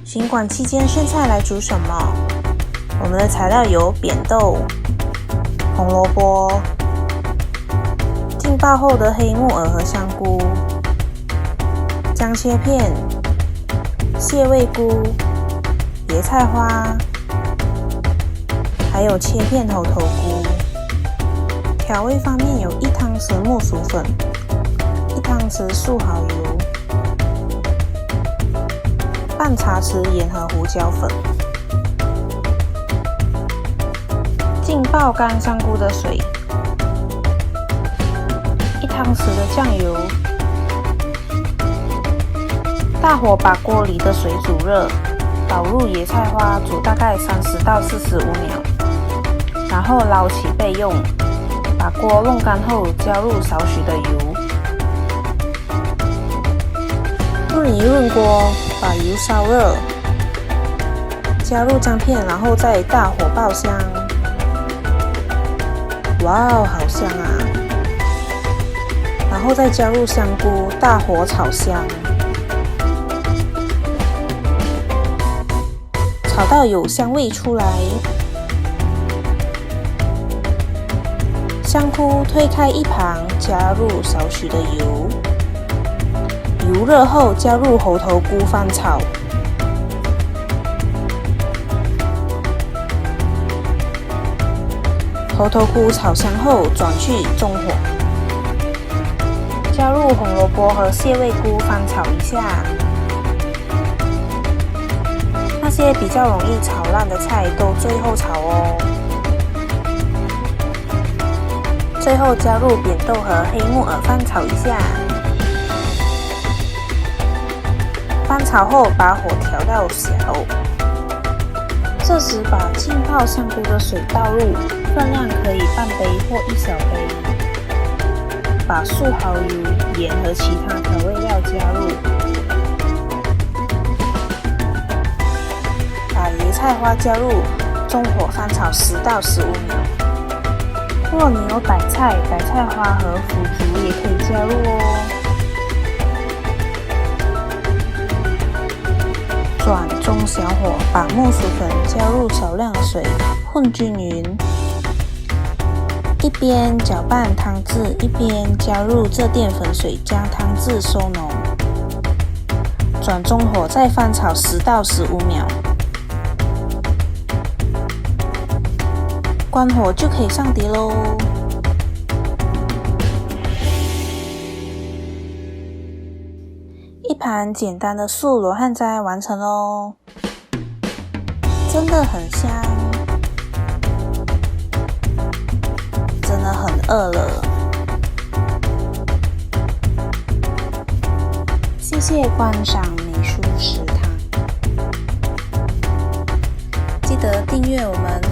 新冠期间剩菜来煮什么？我们的材料有扁豆、红萝卜、浸爆后的黑木耳和香菇、姜切片、蟹味菇、椰菜花，还有切片猴头菇。调味方面有1汤匙木薯粉、1汤匙素蚝油、半茶匙盐和胡椒粉。浸爆干香菇的水，1汤匙的酱油，大火把锅里的水煮热，倒入椰菜花煮大概30到45秒，然后捞起备用。把锅弄干后，加入少许的油，润一润锅，把油烧热，加入姜片，然后再大火爆香。哇哦，好香啊！然后再加入香菇，大火炒香，炒到有香味出来。香菇推开一旁，加入少许的油，油热后加入猴头菇翻炒，猴头菇炒香后转去中火，加入红萝卜和蟹味菇翻炒一下。那些比较容易炒烂的菜都最后炒哦。最后加入扁豆和黑木耳翻炒一下，翻炒后把火调到小，这时把浸泡香菇的水倒入，分量可以半杯或1小杯，把素蚝油、盐和其他调味料加入，把椰菜花加入，中火翻炒10到15秒。若你有白菜花和腐竹也可以加入哦。转中小火，把木薯粉加入少量的水，混均匀。一边搅拌汤汁，一边加入这淀粉水，将汤汁收浓。转中火再翻炒10到15秒。关火就可以上碟喽。一盘简单的素罗汉斋完成喽，真的很香，真的很饿了。谢谢观赏美蔬食堂，记得订阅我们。